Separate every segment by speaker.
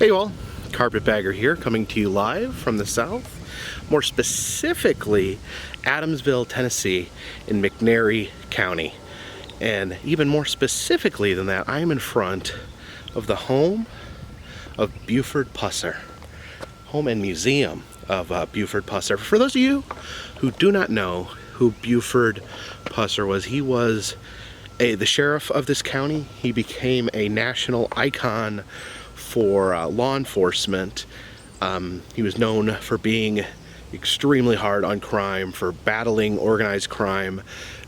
Speaker 1: Hey all, Carpetbagger here, coming to you live from the south, more specifically Adamsville, Tennessee in McNairy County. And even more specifically than that, I am in front of the home of Buford Pusser, home and museum of Buford Pusser. For those of you who do not know who Buford Pusser was, he was the sheriff of this county. He became a national icon for law enforcement. He was known for being extremely hard on crime, for battling organized crime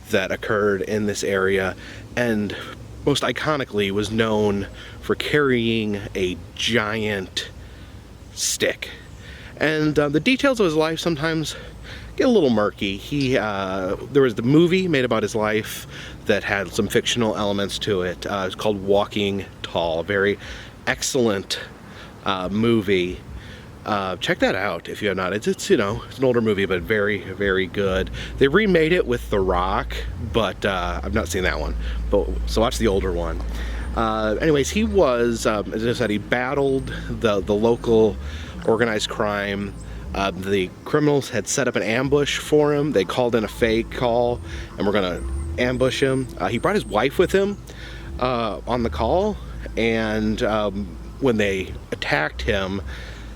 Speaker 1: that occurred in this area, and most iconically was known for carrying a giant stick. And the details of his life sometimes get a little murky. There was the movie made about his life that had some fictional elements to it. It's called Walking Tall, a very excellent movie. Check that out if you have not. It's you know, it's an older movie, but very, very good. They remade it with The Rock, but I've not seen that one. So watch the older one. Anyways, he was, as I said, he battled the local organized crime. The criminals had set up an ambush for him. They called in a fake call and were gonna ambush him. He brought his wife with him on the call, and when they attacked him,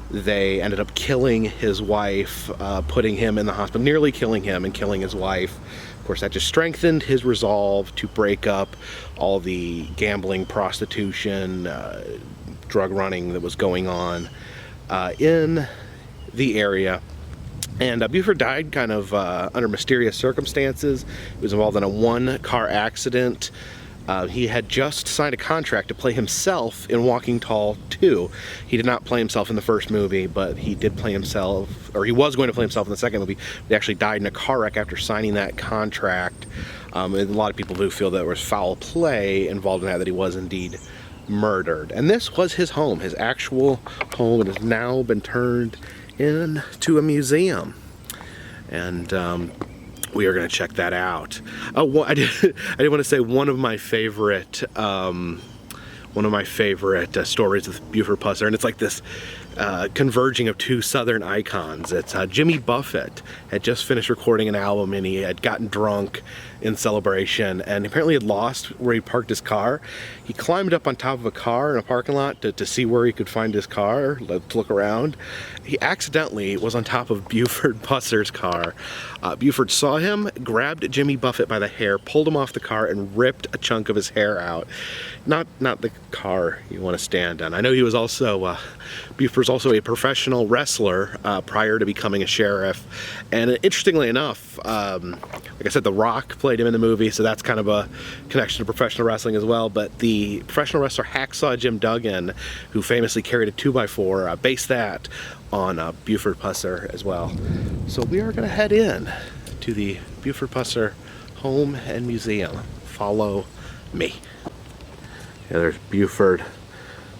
Speaker 1: they ended up killing his wife, putting him in the hospital, nearly killing him and killing his wife. Of course, that just strengthened his resolve to break up all the gambling, prostitution, drug running that was going on in the area. And Buford died kind of under mysterious circumstances. He was involved in a one-car accident. He had just signed a contract to play himself in Walking Tall 2. He did not play himself in the first movie, but he did play himself, or he was going to play himself in the second movie. He actually died in a car wreck after signing that contract. And a lot of people do feel that there was foul play involved in that he was indeed murdered. And this was his home, his actual home. It has now been turned into a museum. And we are going to check that out. Oh, I did want to say one of my favorite stories with Buford Pusser, and it's like this converging of two Southern icons. It's Jimmy Buffett had just finished recording an album, and he had gotten drunk in celebration, and apparently had lost where he parked his car. He climbed up on top of a car in a parking lot to see where he could find his car, to look around. He accidentally was on top of Buford Pusser's car. Buford saw him, grabbed Jimmy Buffett by the hair, pulled him off the car, and ripped a chunk of his hair out. Not the car you want to stand on. I know he was also, Buford's also a professional wrestler prior to becoming a sheriff. And interestingly enough, like I said, The Rock played him in the movie, so that's kind of a connection to professional wrestling as well. But the professional wrestler Hacksaw Jim Duggan, who famously carried a 2x4, based that on Buford Pusser as well. So we are going to head in to the Buford Pusser Home and Museum. Follow me. Yeah, there's Buford,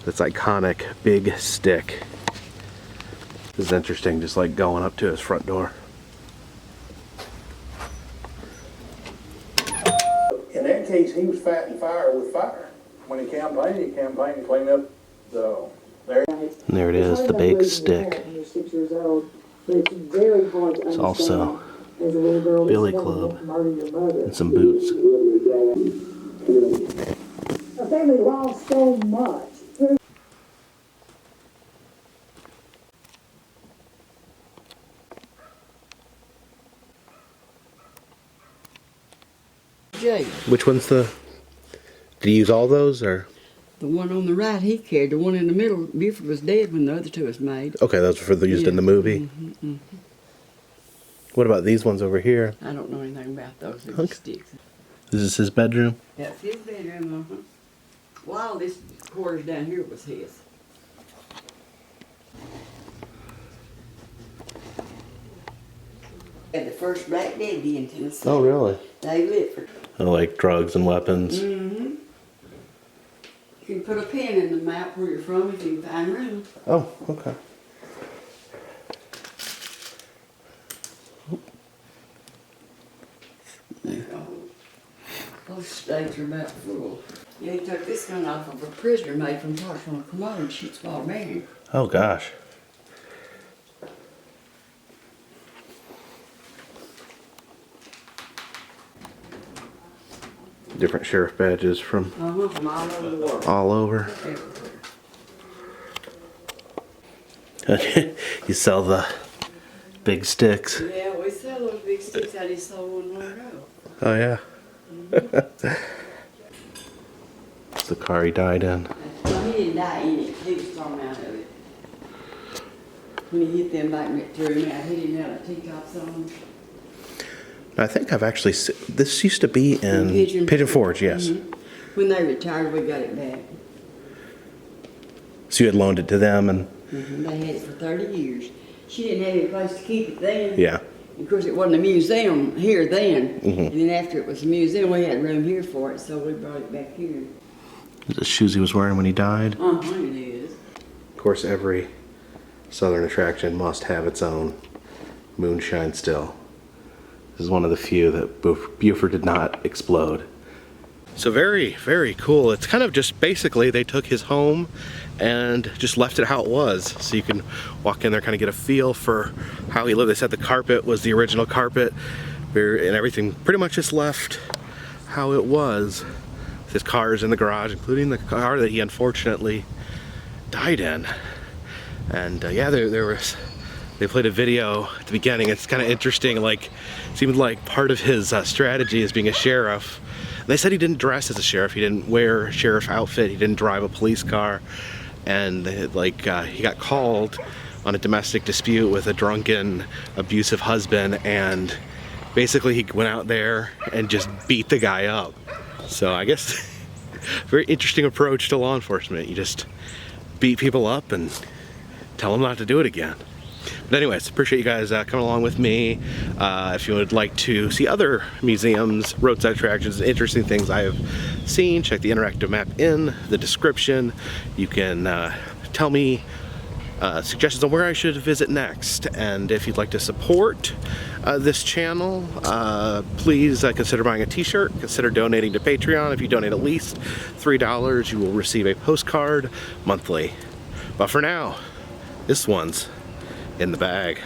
Speaker 1: this iconic big stick. This is interesting, just like going up to his front door.
Speaker 2: In that case, he was fighting fire with fire. When he campaigned to clean up the area.
Speaker 1: And there it is, the big stick. It's also Billy Club and some boots.
Speaker 3: The family lost so much.
Speaker 4: Jay.
Speaker 1: Which one's the... Did he use all those, or...?
Speaker 4: The one on the right he carried. The one in the middle, Buford was dead when the other two was made.
Speaker 1: Okay, those were for the used in the movie.
Speaker 4: Mm-hmm, mm-hmm.
Speaker 1: What about these ones over here?
Speaker 4: I don't know anything about those. They're
Speaker 1: Okay.
Speaker 4: sticks.
Speaker 1: This is his bedroom?
Speaker 4: That's his bedroom, Well, all this quarters down here was his. And the first black daddy in Tennessee.
Speaker 1: Oh, really?
Speaker 4: They lived for.
Speaker 1: Oh, like drugs and weapons.
Speaker 4: Mm-hmm. You can put a pin in the map where you're from if you can find room.
Speaker 1: Oh, okay.
Speaker 4: Those states are about full. Yeah, he took this gun off of a prisoner made from parts on a commode, shoots while married.
Speaker 1: Oh gosh. Different sheriff badges from
Speaker 4: From all over the world.
Speaker 1: all over.
Speaker 4: Everywhere.
Speaker 1: You sell the big sticks.
Speaker 4: Yeah, we sell those big sticks out he sold one long ago.
Speaker 1: Oh yeah. It's the car he died in.
Speaker 4: Well, he didn't die in it. He was thrown out of it. When he hit the embankment, threw him out. He didn't have a teacups on.
Speaker 1: I think I've actually this used to be in Pigeon Forge, yes.
Speaker 4: Mm-hmm. When they retired, we got it back.
Speaker 1: So you had loaned it to them, and
Speaker 4: They had it for 30 years. She didn't have any place to keep it then.
Speaker 1: yeah.
Speaker 4: Of course, it wasn't a museum here then. And then after it was a museum, we had room here for it, so we brought it back here.
Speaker 1: The shoes he was wearing when he died.
Speaker 4: It is.
Speaker 1: Of course, every southern attraction must have its own moonshine still. This is one of the few that Buford did not explode. So very, very cool. It's kind of just basically they took his home and just left it how it was. So you can walk in there, kind of get a feel for how he lived. They said the carpet was the original carpet and everything pretty much just left how it was. His cars in the garage, including the car that he unfortunately died in. And yeah, they played a video at the beginning. It's kind of interesting, like, it seemed like part of his strategy as being a sheriff. They said he didn't dress as a sheriff. He didn't wear a sheriff outfit. He didn't drive a police car. And he got called on a domestic dispute with a drunken, abusive husband. And basically he went out there and just beat the guy up. So I guess very interesting approach to law enforcement. You just beat people up and tell them not to do it again. But anyways, appreciate you guys coming along with me. If you would like to see other museums, roadside attractions, interesting things I have seen, check the interactive map in the description. You can tell me suggestions on where I should visit next. And if you'd like to support this channel, please consider buying a t-shirt, consider donating to Patreon. If you donate at least $3, you will receive a postcard monthly. But for now, this one's in the bag.